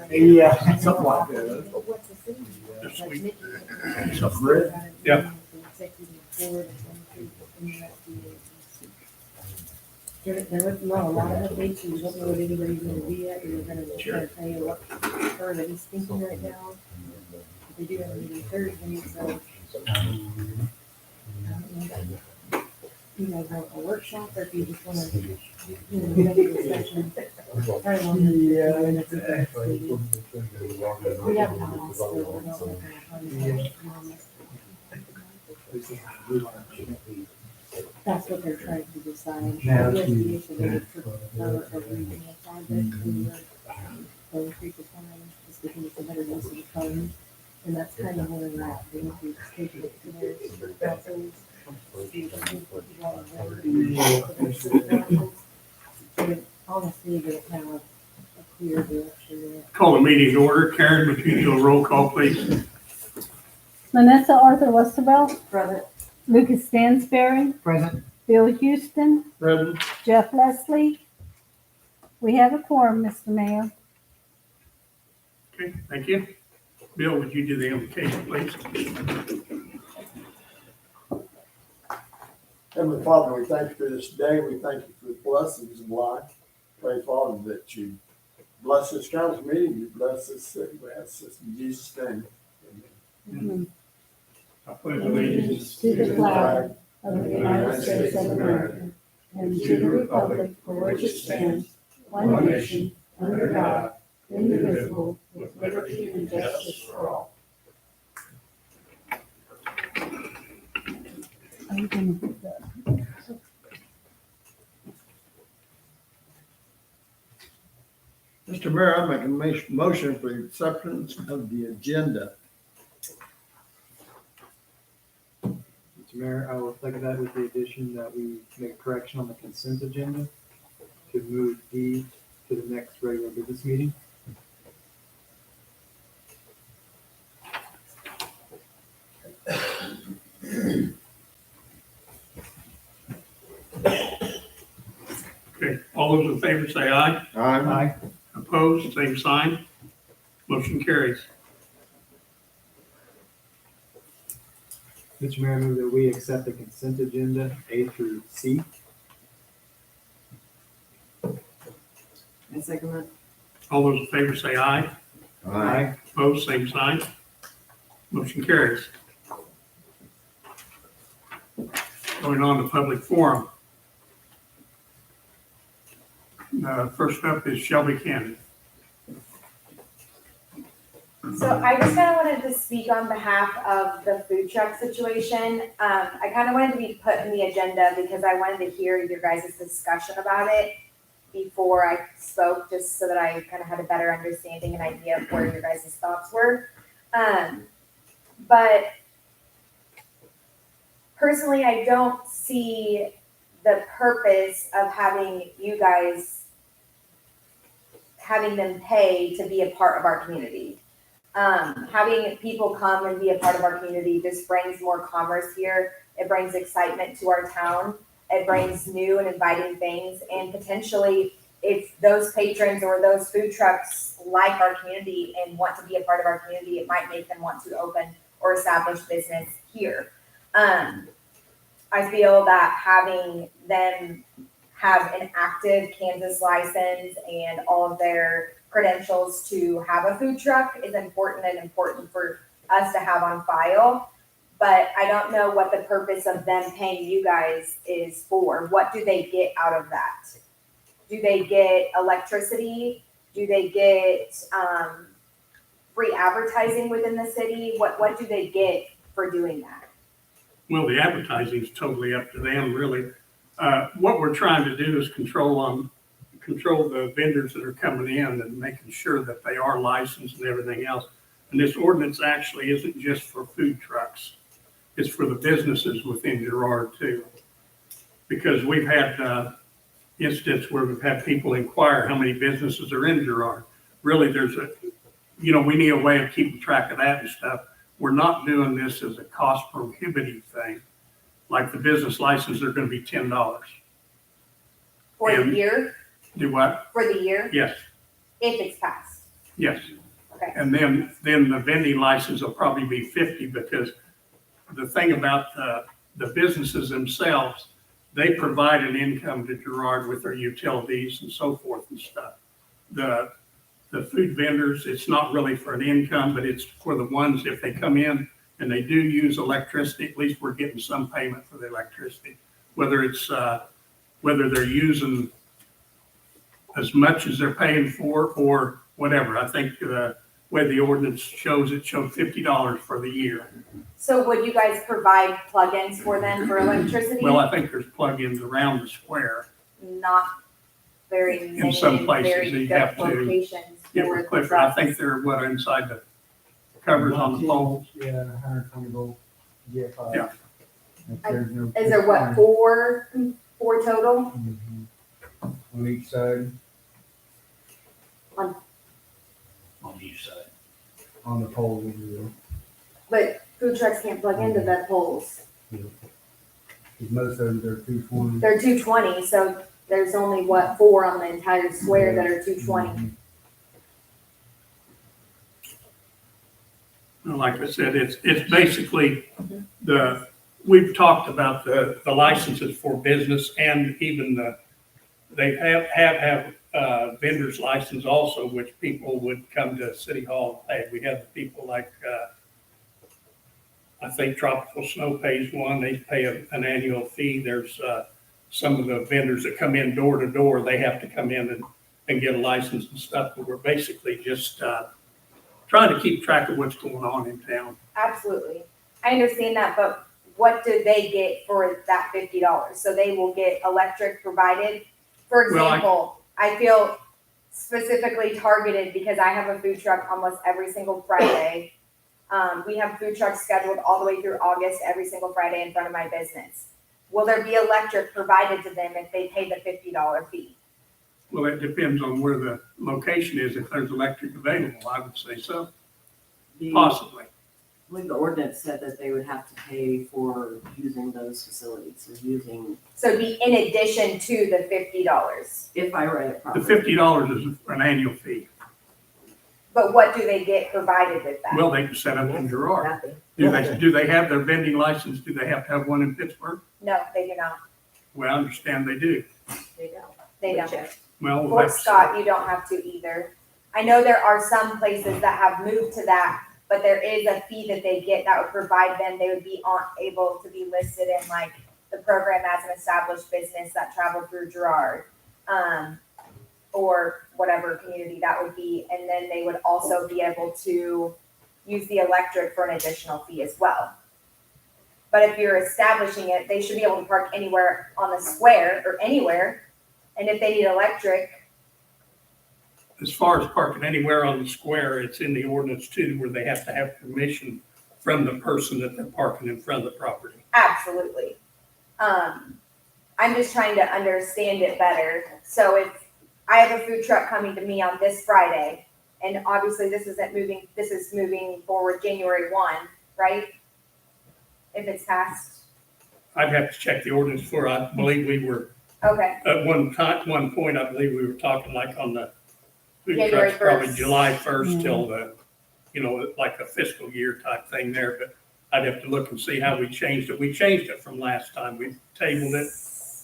Yeah, something like that. This week. Something red. Yeah. There was not a lot of updates, we don't know what anybody's gonna be at, we're gonna try to tell you what her that he's thinking right now. They do have a meeting Thursday, so. I don't know if you guys want a workshop, or if you just wanna, make a discussion. Probably want to- We have time, so we're not gonna That's what they're trying to decide. Yeah. Investigation is for a regional project in the Bone Creek Farm, just because it's a better use of the funds. And that's kind of where we're at. They need to take it to their councils. But honestly, they don't have a clear direction yet. Call the meeting to order. Karen, would you do a roll call, please? Vanessa Arthur Westervelt, Brother, Lucas Stansberry, Present. Bill Houston, Present. Jeff Leslie. We have a quorum, Mr. Mayor. Okay, thank you. Bill, would you do the invocation, please? Heavenly Father, we thank you for this day. We thank you for the blessings of life. Pray, Father, that you bless this council meeting. You bless this city. We ask this in Jesus' name. Amen. I pledge allegiance To the flag of the United States of America and to the republic for which it stands, one nation, under God, indivisible, with liberty and justice for all. I'm gonna put that. Mr. Mayor, I make a motion for acceptance of the agenda. Mr. Mayor, I will second that with the addition that we make a correction on the consent agenda to move D to the next regular business meeting. Okay, all those in favor say aye. Aye. Opposed, same sign. Motion carries. Mr. Mayor, I move that we accept the consent agenda A through C. I second that. All those in favor say aye. Aye. Opposed, same sign. Motion carries. Going on to public forum. First up is Shelby Cannon. So I just kind of wanted to speak on behalf of the food truck situation. I kind of wanted to be put in the agenda because I wanted to hear your guys' discussion about it before I spoke, just so that I kind of had a better understanding and idea of where your guys' thoughts were. But personally, I don't see the purpose of having you guys having them pay to be a part of our community. Having people come and be a part of our community just brings more commerce here. It brings excitement to our town. It brings new and inviting things. And potentially, if those patrons or those food trucks like our community and want to be a part of our community, it might make them want to open or establish business here. I feel that having them have an active Kansas license and all of their credentials to have a food truck is important and important for us to have on file. But I don't know what the purpose of them paying you guys is for. What do they get out of that? Do they get electricity? Do they get free advertising within the city? What do they get for doing that? Well, the advertising is totally up to them, really. What we're trying to do is control the vendors that are coming in and making sure that they are licensed and everything else. And this ordinance actually isn't just for food trucks. It's for the businesses within Girard too. Because we've had instance where we've had people inquire how many businesses are in Girard. Really, we need a way of keeping track of that and stuff. We're not doing this as a cost prohibitive thing. Like the business license, they're gonna be $10. For the And- year? Do what? For the year? Yes, If it's passed. yes. Okay. And then the vending license will probably be 50 because the thing about the businesses themselves, they provide an income to Girard with their utilities and so forth and stuff. The food vendors, it's not really for an income, but it's for the ones, if they come in and they do use electricity, at least we're getting some payment for the electricity. Whether they're using as much as they're paying for or whatever. I think the way the ordinance shows, it showed $50 for the year. So would you guys provide plugins for them for electricity? Well, I think there's plugins around the square. Not very many, some places very you good have to locations Get for with the Clifford. I trucks. think they're inside the covers on the poles. Yeah, 120 volt GFI. Yeah. If there's no- Is there what, four total? Mhm. On each side, On each side. on the poles, if you will. But food trucks can't plug into the poles. 'Cause most of them, they're 220. They're 220, so there's only four on the entire square that are 220. Well, like I said, it's basically we've talked about the licenses for business and even they have vendor's license also, which people would come to City Hall and pay. We have people like, I think Tropical Snow pays one, they pay an annual fee. There's some of the vendors that come in door to door, they have to come in and get a license and stuff, but we're basically just trying to keep track of what's going on in town. Absolutely. I understand that, but what do they get for that $50? So they will get electric provided. For Well, example, I feel specifically targeted because I have a food truck almost every single Friday. We have food trucks scheduled all the way through August, every single Friday in front of my business. Will there be electric provided to them if they pay the $50 fee? Well, it depends on where the location is. If there's electric available, I would say so, possibly. I believe the ordinance said that they would have to pay for using those facilities, or using, So it'd be in addition to the $50. if I read it The properly. $50 is an annual fee. But what do they get provided with that? Well, they can set up in Girard. Nothing. Do they have their vending license? Do they have to have one in Pittsburgh? No, they do not. Well, I understand they do. They don't. They We don't. checked. Well, we'll Fort have to- Scott, you don't have to either. I know there are some places that have moved to that, but there is a fee that they get that would provide them, they would be able to be listed in like the program as an established business that traveled through Girard. Or whatever community that would be, and then they would also be able to use the electric for an additional fee as well. But if you're establishing it, they should be able to park anywhere on the square or anywhere. And if they need electric, As far as parking anywhere on the square, it's in the ordinance too, where they have to have permission from the person that they're parking in front of the property. absolutely. I'm just trying to understand it better. So if I have a food truck coming to me on this Friday, and obviously this is moving forward January 1, right? If it's passed, I'd have to check the ordinance for, I believe we were, okay, at one point, I believe we were talking like on the food January trucks, probably 1st. July 1st till like a fiscal year type thing there, but I'd have to look and see how we changed it. We changed it from last time. We tabled it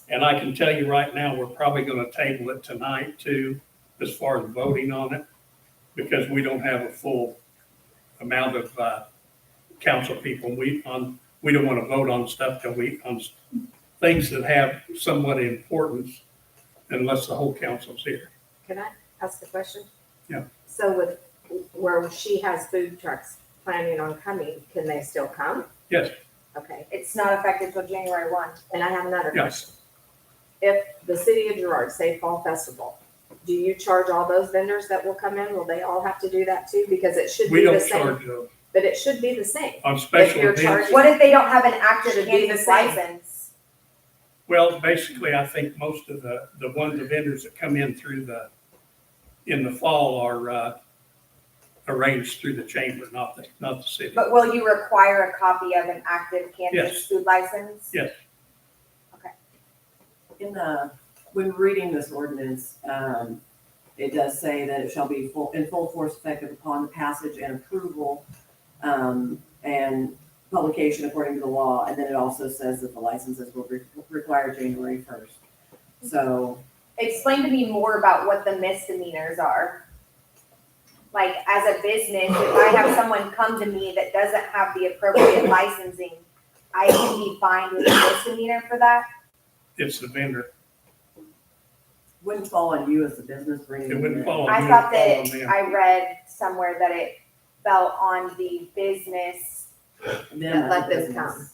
And I can tell you right now, we're probably gonna table it tonight too, as far as voting on it, because we don't have a full amount of, council people. We don't wanna vote on stuff till on things that have somewhat importance unless the whole council's here. Can I ask a question? Yeah. So with, where she has food trucks planning on coming, can they still come? Yes, Okay, It's not effective till January 1. and I have another Yes. question. If the city of Girard, say Fall Festival, do you charge all those vendors that will come in? Will they all have to do that too? Because it should we be the don't same, charge those but it should be the same. on special you're events. charging- What if they don't have an active Should be the cannabis same. license? Well, basically, I think most of the vendors that come in in the fall are, arranged through the chamber, not the city. But will you require a copy of an active cannabis Yes. food license? Yes. When reading this ordinance, it does say that it shall be in full force effective upon the passage and approval, and publication according to the law, and then it also says that the licenses will require January 1st. So, Explain to me more about what the misdemeanors are. Like, as a business, if I have someone come to me that doesn't have the appropriate licensing, I can be fined with a misdemeanor for that? It's the vendor. wouldn't fall on you as the business bringing It them wouldn't in. fall on I you. thought It'd fall that, on them. I read somewhere that it fell on the business, Them That as let a them business. come.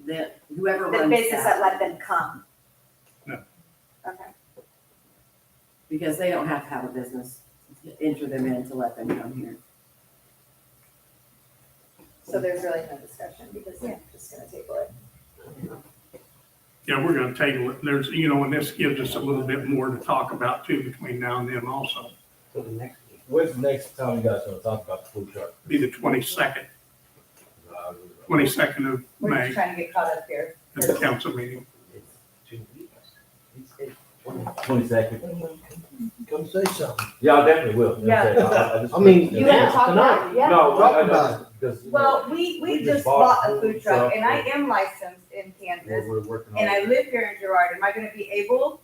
Then whoever the runs business that that, let them come. No. Okay. because they don't have to have a business to enter them in to let them come here. So there's really no discussion because they're just gonna table it. Yeah, we're gonna table it. There's, and this gives us a little bit more to talk about too between now and then also. So the next, when's the next time you guys gonna talk about the food truck? Be the 22nd, Uh, 22nd of We're just May trying to get caught up here. at the council meeting. It's 2 weeks. 22nd. Come say something. Yeah, I definitely will. Yeah. I mean. You wanna talk about it? Yeah. No, Talk I about because. Well, we just bought a food truck and I am licensed in Kansas We're working on. and I live here in Girard. Am I gonna be able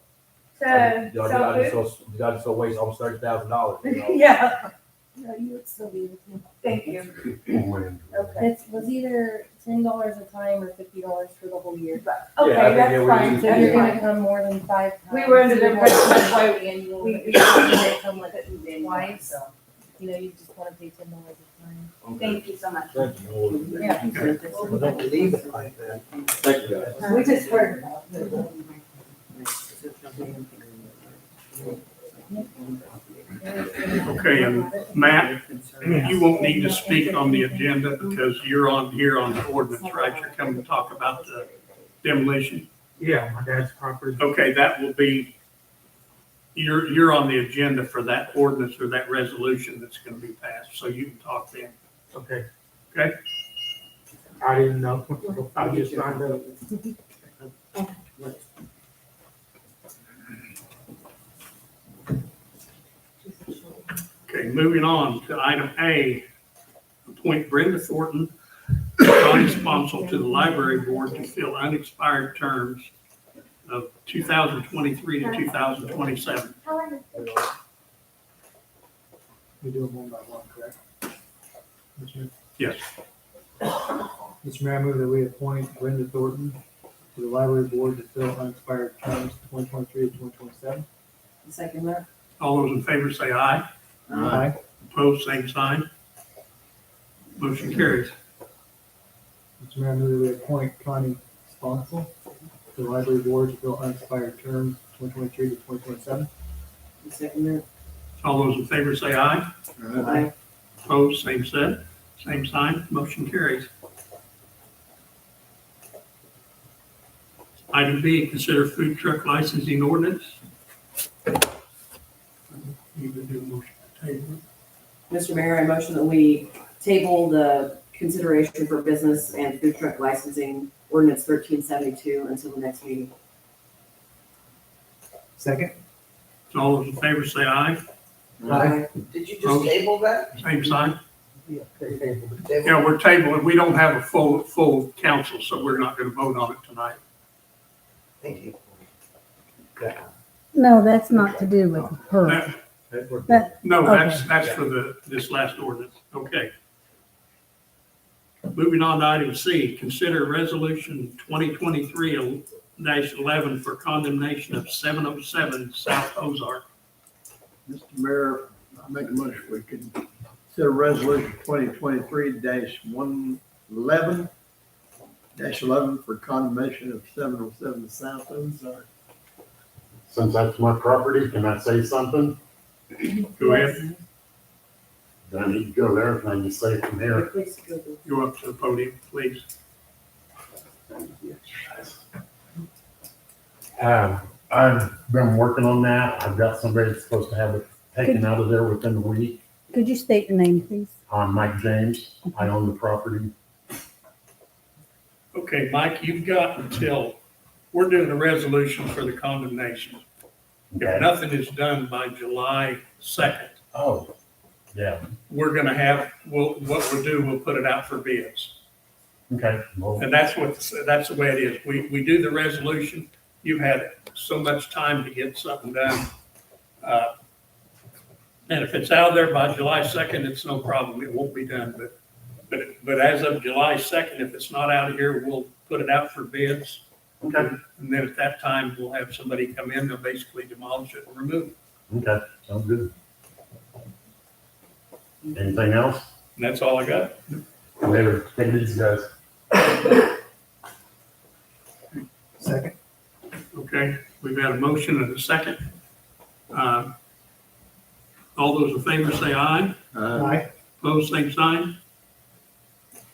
to Y'all sell food? just go waste almost $30,000, Yeah, No, you would still be with me. thank you. Okay. It was either $10 a time or $50 for the whole year. Okay, Yeah, I think, yeah, that's we fine. use So That's if you're gonna fine. come more than 5 times. We were under the you want impression that's to why pay annual, we but you come like couldn't do twice. You just wanna pay $10 a time. Thank you so much. Thank you. Yeah. Well, don't leave it like that. Thank you, guys. We just heard about it. Okay, and Matt, you won't need to speak on the agenda because you're on here on the ordinance, right? You're coming to talk about the demolition. Yeah, my dad's property. Okay, that will be, you're on the agenda for that ordinance or that resolution that's gonna be passed, so you can talk then. Okay. Okay. I didn't know. I just found out. Okay, moving on to item A, appoint Brenda Thornton, county sponsor to the library board to fill unexpired terms of 2023 to 2027. We do them one by one, correct? Mr. Yes. Mr. Mayor, I move that we appoint Brenda Thornton to the library board to fill unexpired terms 2023 to 2027. Second that? All those in favor say aye. Aye. Opposed, same sign. Motion carries. Mr. Mayor, I move that we appoint Connie Sponsel to the library board to fill unexpired terms 2023 to 2027. Second that? All those in favor say aye. Aye. Opposed, same sign. Motion carries. Item B, consider food truck licensing ordinance. You would do a motion to table. Mr. Mayor, I motion that we table the consideration for business and food truck licensing ordinance 1372 until the next meeting. Second? All those in favor say aye. Aye. Did you just table that? Same sign. Yeah. Yeah, we're tabling. We don't have a full council, so we're not gonna vote on it tonight. Thank you. No, that's not to do with her. That, No, Okay. that's for this last ordinance. Okay. Moving on to item C, consider resolution 2023-11 for condemnation of 707 South Ozark. Mr. Mayor, I make a motion we can consider resolution 2023-111 for condemnation of 707 South Ozark. Since that's my property, can I say something? Go ahead, Do I need to go there? Can I just say it from here? go up to the podium, please. I've been working on that. I've got somebody that's supposed to have it taken out of there within a week. could you state your name, please? I'm Mike James. I own the property. Okay, Mike, you've got until, we're doing a resolution for the condemnation. If Okay. nothing is done by July 2nd, Oh, yeah. we're gonna have, what we'll do, we'll put it out for bids. Okay. Well, And that's the way it is. We do the resolution. You've had so much time to get something done. And if it's out there by July 2nd, it's no problem. It won't be done. But as of July 2nd, if it's not out here, we'll put it out for bids. okay. And then at that time, we'll have somebody come in, they'll basically demolish it and remove it. Okay. Sounds good. Anything else? And that's all I got. Later. Take it easy, guys. Second. Okay, we've got a motion and a second. All those in favor say aye. Aye. Opposed, same sign.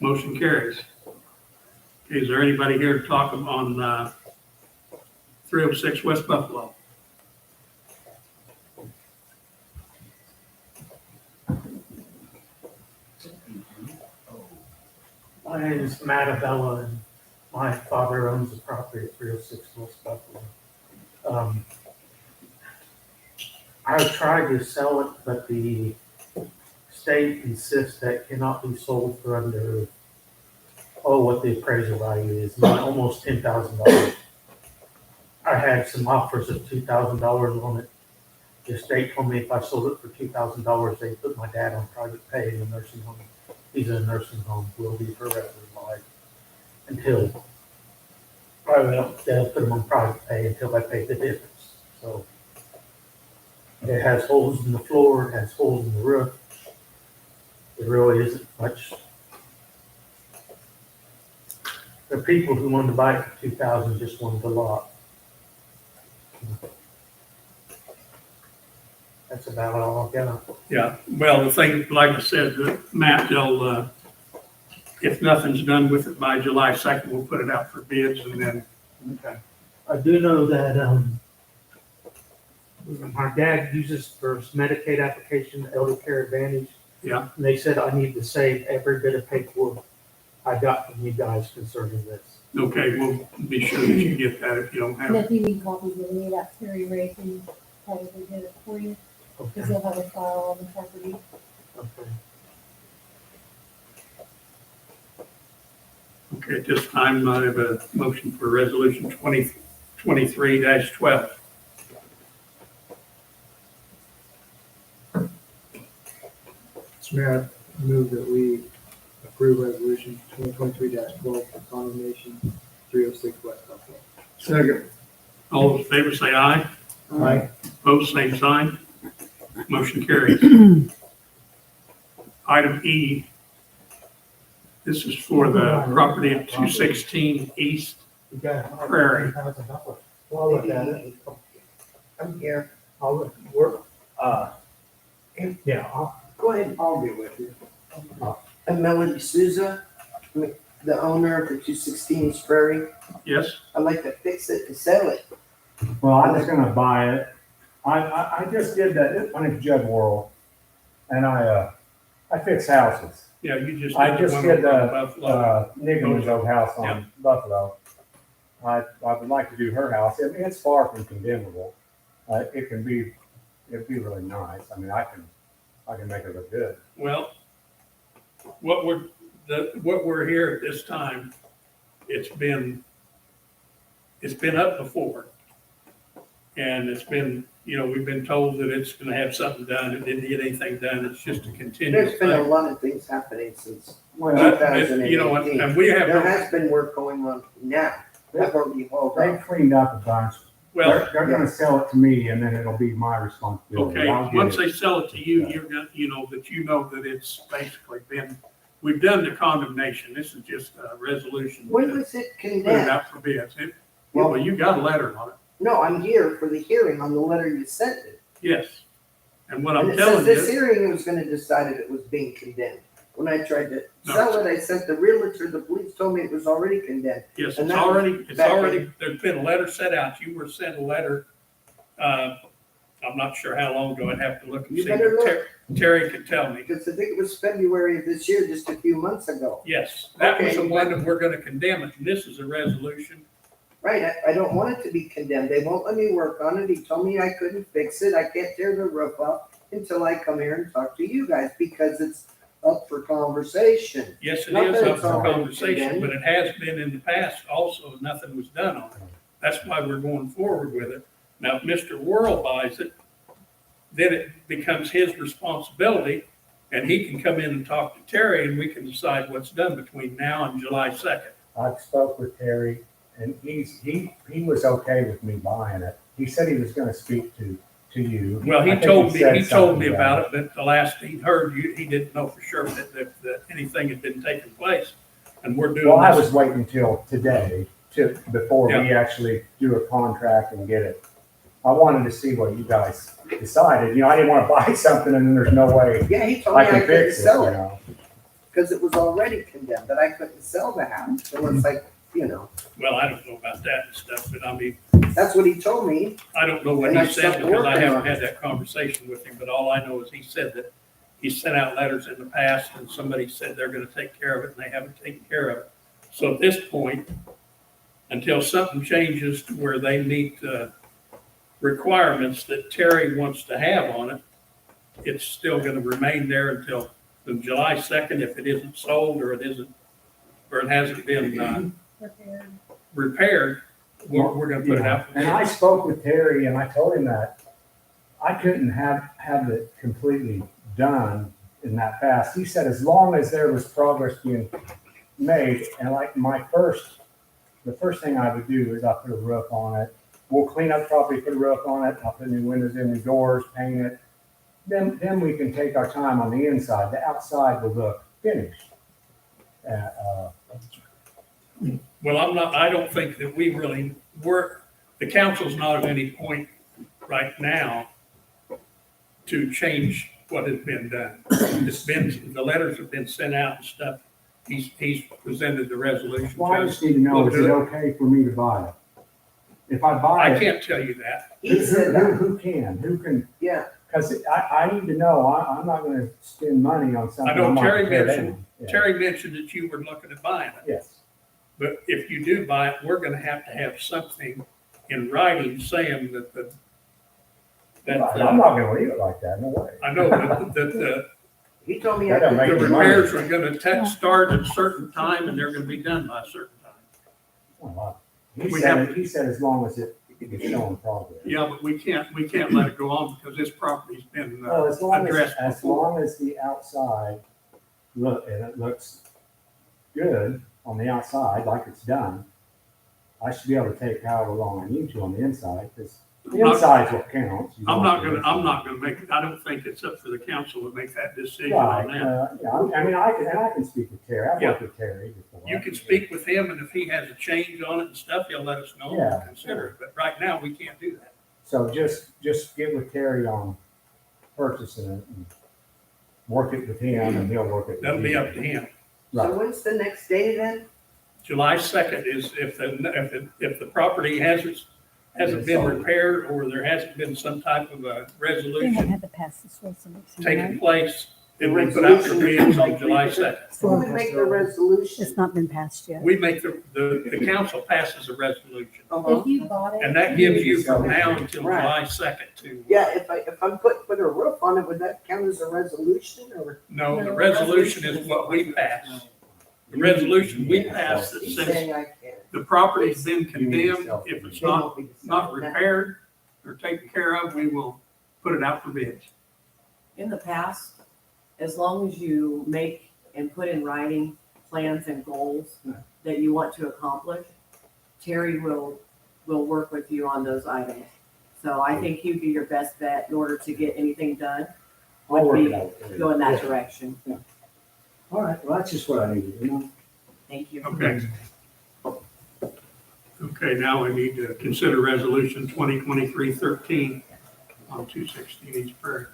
Motion carries. Okay, is there anybody here to talk on 306 West Buffalo? My name is Matt Abella, and my father owns the property at 306 West Buffalo. I tried to sell it, but the state insists that it cannot be sold for under, what the appraisal value is, almost $10,000. I had some offers of $2,000 on it. The state told me if I sold it for $2,000, they'd put my dad on private pay in a nursing home. He's in a nursing home, will be for the rest of his life until, they'll put him on private pay until they pay the difference. So it has holes in the floor, it has holes in the roof. It really isn't much. The people who wanted to buy it for 2,000 just wanted the lot. That's about all I've got. Yeah, well, the thing, like I said, Matt, they'll, if nothing's done with it by July 2nd, we'll put it out for bids and then. Okay. I do know that, my dad uses for his Medicaid application, the Elder Care Advantage. Yeah. And they said I need to save every bit of paperwork I got from you guys concerning this. Okay, we'll be sure that you get that if you don't have And it. if you need copies of any of that, Terry Ray can probably get it for you, because Okay. he'll have a file on the property. Okay. Okay, at this time, I have a motion for resolution 2023-12. Mr. Mayor, I move that we approve resolution 2023-12 for condemnation 306 West Buffalo. Second. All those in favor say aye. Aye. Opposed, same sign. Motion carries. Item E. This is for the property at 216 East Prairie. Well, I'll look at it. I'm here. I'll work. Yeah, Go ahead, I'll be with you. I'm Melody Souza, the owner of the 216 East Prairie. Yes? I'd like to fix it to sell it. Well, I was gonna buy it. I just did that, my name's Judd Worrell, and I fix houses. Yeah, you just. I just did the, Buffalo. Nigma's old house Yeah. on Buffalo. I would like to do her house. I mean, it's far from condemnable. It'd be really nice. I mean, I can make it look good. Well, what we're here at this time, it's been up before. And it's been, we've been told that it's gonna have something done. It didn't get anything done. It's just a continuous There's been a thing. lot of things happening since Well, But, 2018. and we have, There has been work going on now. I've already hauled they've off. cleaned up a bunch. well, They're gonna sell it to me and then it'll be my responsibility. okay, I'll get once it. they sell it to you, you're gonna, that it's basically been, we've done the condemnation. This is just a resolution. When to was it Put it condemned? out for bids. Well, you got a letter on it. No, I'm here for the hearing on the letter you sent me. Yes. And what And I'm it telling says this you, hearing was gonna decide if it was being condemned. When I tried to No. sell it, I sent the realtor, the police told me it was already condemned. yes, and it's that was already, back in- there's been a letter set out. You were sent a letter, I'm not sure how long ago. I'd have to look and You see. better but look. Terry could tell me. Because I think it was February of this year, just a few months ago. Yes, that was Okay, the one that we're gonna condemn it. And this is a resolution. Right, I don't want it to be condemned. They won't let me work on it. He told me I couldn't fix it. I can't tear the roof off until I come here and talk to you guys because it's up for conversation. Yes, it Not is that up it's for already conversation, condemned. but it has been in the past also. Nothing was done on it. That's why we're going forward with it. Now, if Mr. Worrell buys it, then it becomes his responsibility, and he can come in and talk to Terry, and we can decide what's done between now and July 2nd. I spoke with Terry and he was okay with me buying it. He said he was gonna speak to you. Well, I he think told me, said he told me something about it, but the last he heard, he didn't know for sure that anything had been taking place. And we're doing Well, I this. was waiting until today before we actually do a contract and get it. I wanted to see what you guys decided. I didn't want to buy something and then there's no way Yeah, he told me I I can couldn't fix it, sell you it know? because it was already condemned, that I couldn't sell the house. So it's like, Well, I don't know about that and stuff, but I mean, that's what he told me. I don't know what And I he said stopped because I working haven't on it. had that conversation with him, but all I know is he said that he sent out letters in the past and somebody said they're gonna take care of it and they haven't taken care of it. So at this point, until something changes to where they meet the requirements that Terry wants to have on it, it's still gonna remain there until the July 2nd if it isn't sold or it hasn't been repaired. We're gonna put it out. for And I spoke with Terry and I told him that I couldn't have it completely done in that fast. He said as long as there was progress being made, and like the first thing I would do is I'll put a roof on it. We'll clean up property, put a roof on it, I'll put new windows in, new doors, paint it. Then we can take our time on the inside. The outside will look finished. Well, I don't think that we really the council's not at any point right now to change what has been done. The letters have been sent out and stuff. He's presented the resolution. Well, I just need to know, is it okay for me to buy it? If I buy I it, can't tell you that. He said that. who can? Yeah. Because I need to know, I'm not gonna spend money on something. I know I'm not Terry prepared mentioned, on. Yeah. Terry mentioned that you were looking at buying it. Yes. But if you do buy it, we're gonna have to have something in writing saying I'm not gonna leave it like that, no way. I know that He told me That I don't could. make the any money. repairs are gonna start at a certain time and they're gonna be done by a certain time. Well, We He said as long as it is showing progress. Yeah, but we can't let it go on because this property's been Well, as long addressed as before. long as the outside it looks good on the outside, like it's done, I should be able to take however long I need to on the inside, because the inside's what counts. You I'm want the not inside. gonna make, I don't think it's up to the council to make that decision Right, on that. yeah, I mean, I can speak with Terry, I've worked with Terry before. You can speak with him and if he has a change on it and stuff, he'll let us know and Yeah. we'll consider it. But right now, we can't do that. So just get with Terry on purchasing it and work it with him and he'll work it with you. That'll be up to him. So when's the next day then? July 2nd is if the property hasn't been repaired or there hasn't been some type of a They don't resolution have to pass this resolution, taking right? place, then we put out the bids on July 2nd. Who would make the resolution? It's not been passed yet. We make the council passes a resolution. Uh-huh. If you bought it. And that gives you from now until Right. July 2nd to. Yeah, if I'm put a roof on it, would that count as a resolution or? No, the No, resolution is what we pass. The resolution we pass that He's says saying I can't. the property's been condemned, if it's not repaired, are taken care of, we will put it out for bids. In the past, as long as you make and put in writing plans and goals that you want to accomplish, Terry will work with you on those items. So I think he'd be your best bet in order to get anything done. I'll work Would it be out. go in that direction. All right, well, that's just what I needed, you know? Thank you. Okay. Okay, now we need to consider resolution 2023-13 on 216 East Prairie.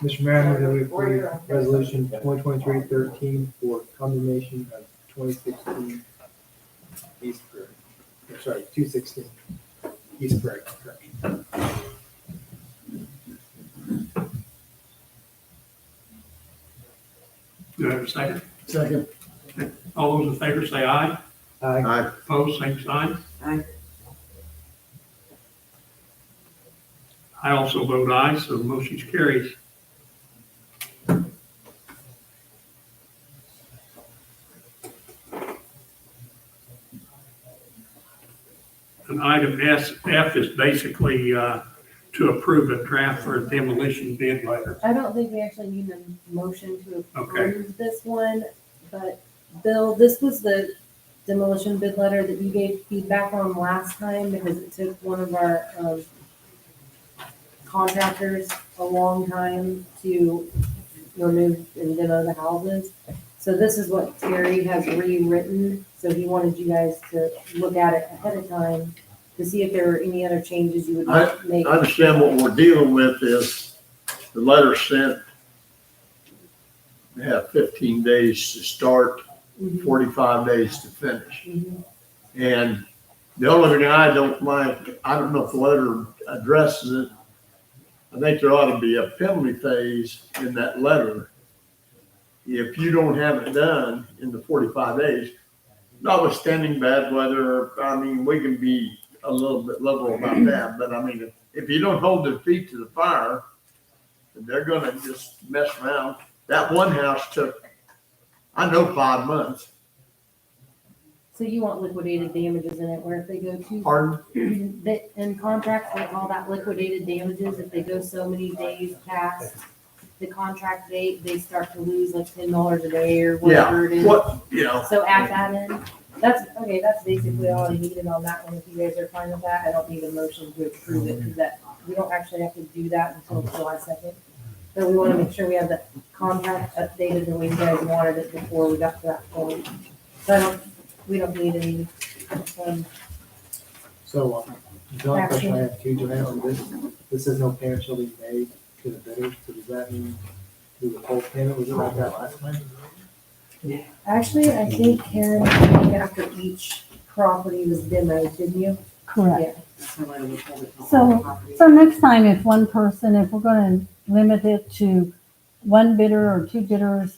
Mr. Mayor, I move that we approve resolution 2023-13 for condemnation of 2016 East Prairie. I'm sorry, 216 East Prairie. Correct. Do I have a second? Second. All those in favor say aye. Aye. Opposed, same sign. Aye. I also vote aye, so the motion carries. And item F is basically to approve a draft for a demolition bid letter. I don't think we actually need a motion to Okay. approve this one, but Bill, this was the demolition bid letter that you gave feedback on last time because it took one of our contractors a long time to remove and demo the houses. So this is what Terry has rewritten, so he wanted you guys to look at it ahead of time to see if there were any other changes you would make. I understand what we're dealing with is the letter sent, they have 15 days to start, Mhm, 45 days to finish. mhm. And the only thing I don't mind, I don't know if the letter addresses it. I think there ought to be a penalty phase in that letter. If you don't have it done in the 45 days, notwithstanding bad weather, I mean, we can be a little bit liberal about that, but I mean, if you don't hold their feet to the fire, they're gonna just mess around. That one house took, I know, 5 months. So you want liquidated damages in it, where if they go too Pardon? in contracts, they call that liquidated damages. If they go so many days past the contract date, they start to lose like $10 a day or whatever it is. What, you know, So add that in. That's, okay, that's basically all I needed on that one. If you guys are fine with that, I don't need a motion to approve it, because that, we don't actually have to do that until July 2nd. So we want to make sure we have the contract updated the way you guys wanted it before we got to that point. So we don't need any, So, the only question I have too, Joanna, on this says no payment shall be made to the bidders, so does that mean do the whole payment, was it like that last time? actually, I think Karen, after each property was demoed, didn't you? Correct. Yeah. So next time, if one person, if we're gonna limit it to one bidder or two bidders,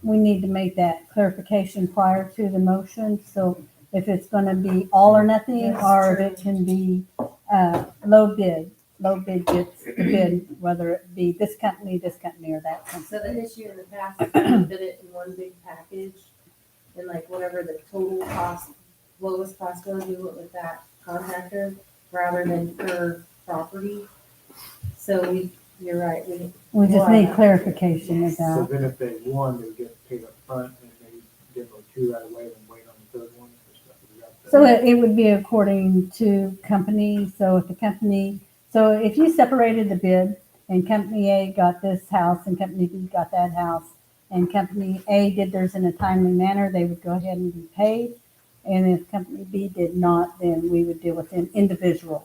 we need to make that clarification prior to the motion. So if it's gonna be all or nothing, That's or if true. it can be, low bid gets the bid, whether it be this company, or that company. So the issue in the past is we did it in one big package, and like whatever the total cost, lowest cost was, we went with that contractor rather than per property. So you're right, We just need clarification of So that. then if they won, they would get paid up front, and they demo two right away, then wait on the third one or stuff. We got that. So it would be according to company, so if the company, so if you separated the bid and company A got this house and company B got that house, and company A did theirs in a timely manner, they would go ahead and be paid. And if company B did not, then we would deal with them individually.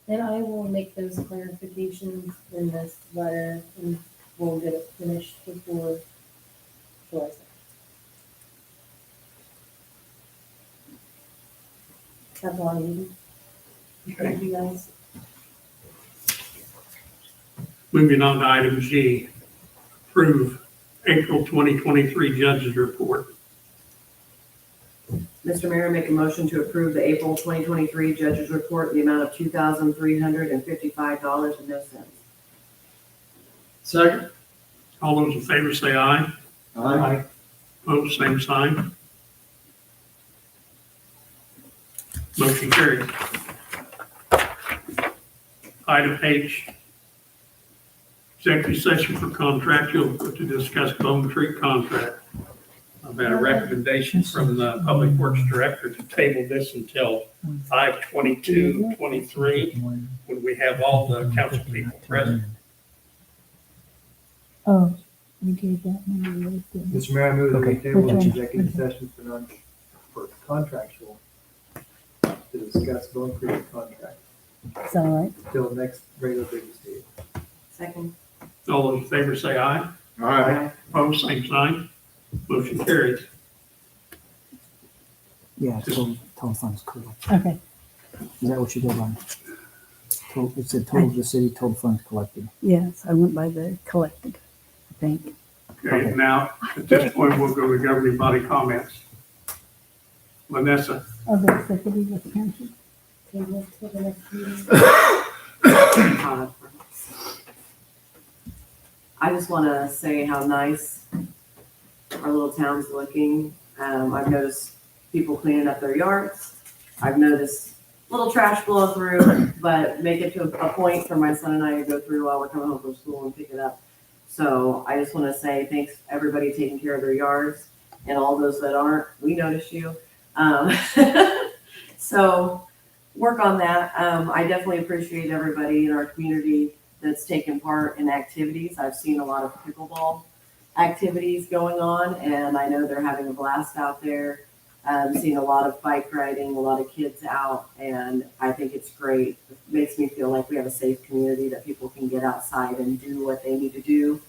and I will make those clarifications in this letter, and we'll get it finished before July 2nd. That's all I need. Thank you guys. Moving on to item G, approve April 2023 judge's report. Mr. Mayor, make a motion to approve the April 2023 judge's report in the amount of $2,355.00. second? All those in favor say aye. Aye. Opposed, same sign. Motion carries. Item H, executive session for contractual to discuss Bone Creek contract. I've had a recommendation from the Public Works Director to table this until 5/22/23, when we have all the council people present. Oh, you gave that one away, didn't you? Mr. Mayor, I move that we Okay. table Which the one? executive session for contractual to discuss Bone Creek contract Is that all right? till the next regular business day. Second. All those in favor say aye. All right. Opposed, same sign. Motion carries. Yeah, total funds correct. Okay, Is that what you go by? It said total of the city, total funds collected. yes, I went by the collected, I think. Okay, now, at this point, we'll go to governing body comments. Vanessa, Of the executive with council. Table till the next meeting. I just want to say how nice our little town's looking. I've noticed people cleaning up their yards. I've noticed little trash blow through, but make it to a point for my son and I to go through while we're coming home from school and pick it up. So I just want to say thanks everybody taking care of their yards, and all those that aren't, we notice you. So work on that. I definitely appreciate everybody in our community that's taken part in activities. I've seen a lot of pickleball activities going on, and I know they're having a blast out there. Seeing a lot of bike riding, a lot of kids out, and I think it's great. It makes me feel like we have a safe community, that people can get outside and do what they need to do.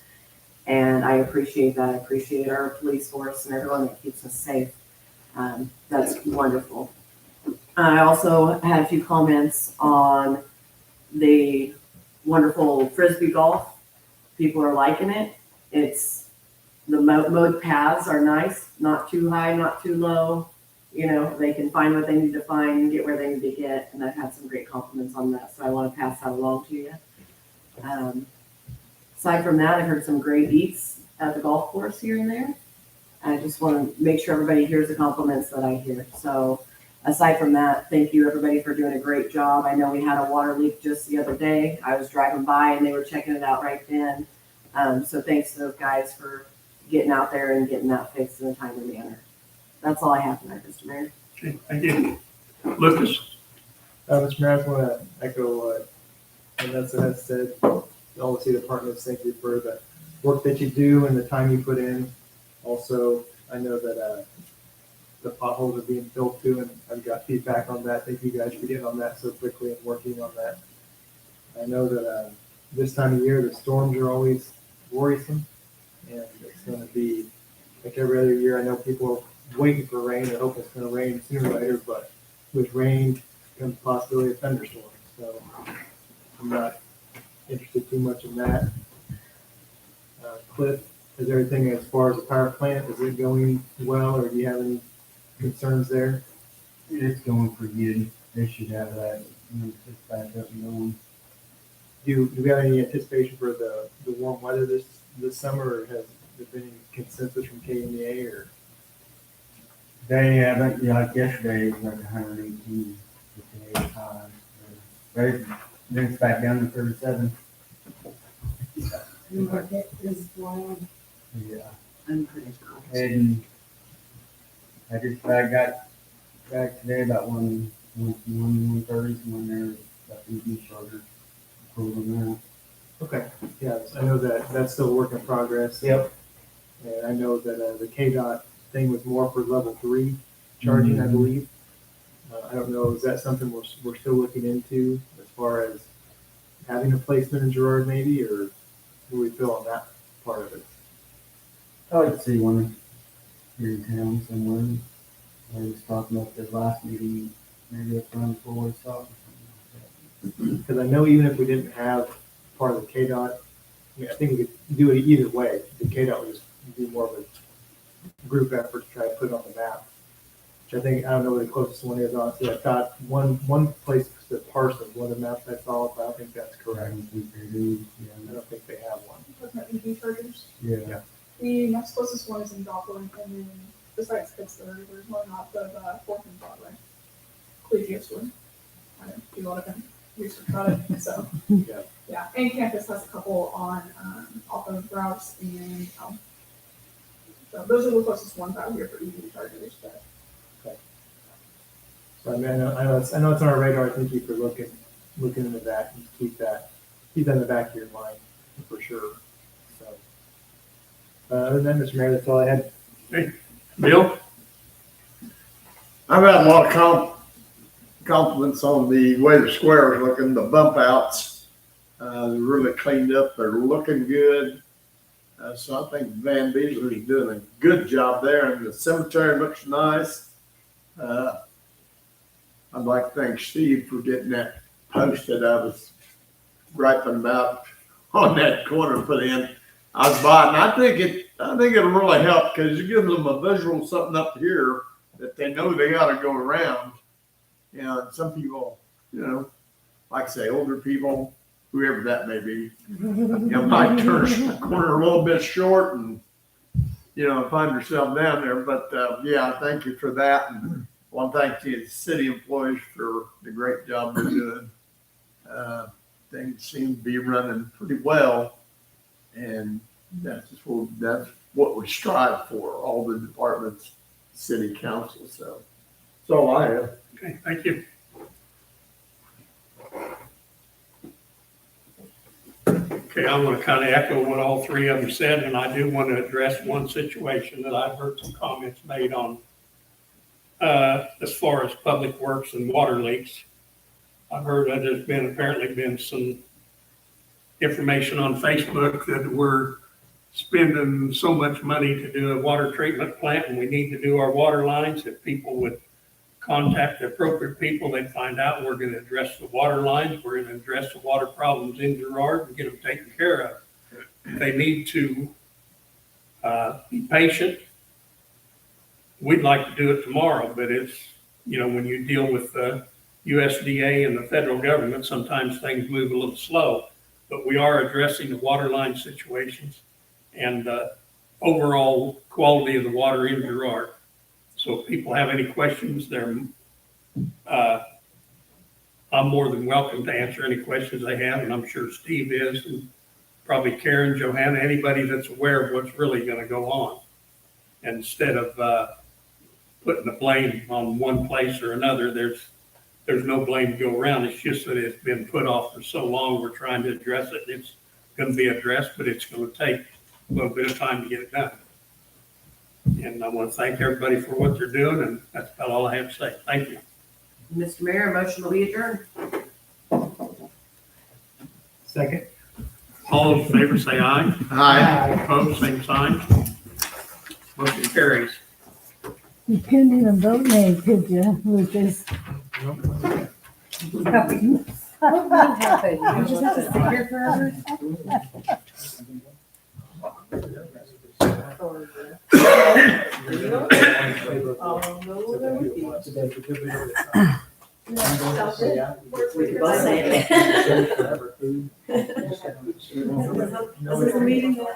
And I appreciate that. I appreciate our police force and everyone that keeps us safe. That's wonderful. I also had a few comments on the wonderful Frisbee golf. People are liking it. The mowed paths are nice, not too high, not too low. You know, they can find what they need to find and get where they need to get. And I've had some great compliments on that, so I want to pass that along to you. Aside from that, I heard some great eats at the golf course here and there. I just want to make sure everybody hears the compliments that I hear. So aside from that, thank you everybody for doing a great job. I know we had a water leak just the other day. I was driving by and they were checking it out right then. So thanks to those guys for getting out there and getting that fixed in a timely manner. That's all I have tonight, Mr. Mayor. okay, thank you. Lucas, Mr. Mayor, I just want to echo what Vanessa has said. All the city departments, thank you for the work that you do and the time you put in. Also, I know that the potholes are being filled too, and I've got feedback on that. Thank you guys for getting on that so quickly and working on that. I know that this time of year, the storms are always worrisome, and it's going to be like every other year. I know people are waiting for rain. They're hoping it's going to rain sooner or later, but with rain comes the possibility of thunderstorms. So I'm not interested too much in that. Cliff, is everything as far as the power plant, is it going well, or do you have any concerns there? It's going pretty good. They should have that, it's back up and going. Do we have any anticipation for the warm weather this summer, or has there been any consensus from KMEA, or? They haven't, like yesterday, it was like 118 today time. Then it's back down to 37. The market is wild. Yeah. I'm pretty sure. And I got back today about 1:30, when they're about to be shorter. That. Okay, yeah, I know that's still a work in progress. Yep. And I know that the KDOT thing was more for level 3 charging, I believe. I don't know, is that something we're still looking into as far as having a placement in Girard maybe, or do we feel on that part of it? I'd like to see one here in town somewhere. I was talking about this last meeting, maybe up around 4 o'clock. Because I know even if we didn't have part of the KDOT, I mean, I think we could do it either way. The KDOT would just be more of a group effort to try to put it on the map. Which I think, I don't know where the closest one is, honestly. I thought one place, the Parsons, one of the maps I saw, but I don't think that's I correct. don't think they do. I don't think they have one. Talking about EV chargers. Yeah. The next closest one is in Joplin, and then besides Pittsburgh, there's one off of 4th and Broadway. previous one. I do a lot of research about it, so. Yeah. Yeah, and campus has a couple on, off of Rouse and, so those are the closest ones out here for EV chargers, but. So I mean, I know it's on our radar. I thank you for looking into that and keep that in the back of your mind for sure. So, other than that, Mr. Mayor, that's all I had. Bill? I've had a lot of compliments on the way the square is looking, the bump outs. They're really cleaned up. They're looking good. So I think Van Beasler's doing a good job there, and the cemetery looks nice. I'd like to thank Steve for getting that post that I was griping about on that corner put in. I was by, and I think it'll really help because it gives them a visual something up here that they know they got to go around. You know, and some people, you know, like I say, older people, whoever that may be, you know, might turn the corner a little bit short and, you know, find yourself down there. But yeah, thank you for that. And I want to thank the city employees for the great job they're doing. Things seem to be running pretty well. And that's what we strive for, all the departments, city council. So that's all I have. Okay, thank you. Okay, I want to kind of echo what all three of them said, and I do want to address one situation that I've heard some comments made on as far as public works and water leaks. I've heard that there's apparently been some information on Facebook that we're spending so much money to do a water treatment plant and we need to do our water lines. If people would contact the appropriate people, they'd find out we're going to address the water lines. We're going to address the water problems in Girard and get them taken care of. They need to be patient. We'd like to do it tomorrow, but it's, you know, when you deal with the USDA and the federal government, sometimes things move a little slow. But we are addressing the water line situations and the overall quality of the water in Girard. So if people have any questions, I'm more than welcome to answer any questions they have, and I'm sure Steve is, and probably Karen, Johanna, anybody that's aware of what's really going to go on. Instead of putting the blame on one place or another, there's no blame to go around. It's just that it's been put off for so long. We're trying to address it. It's going to be addressed, but it's going to take a little bit of time to get it done. And I want to thank everybody for what they're doing, and that's about all I have to say. Thank you. Mr. Mayor, motion will be adjourned. Second. All in favor, say aye. Aye. Opposed, same sign. Motion carries. You couldn't even vote nay, could you, Lucas? What happened? You just have to sit here forever? This is a meeting that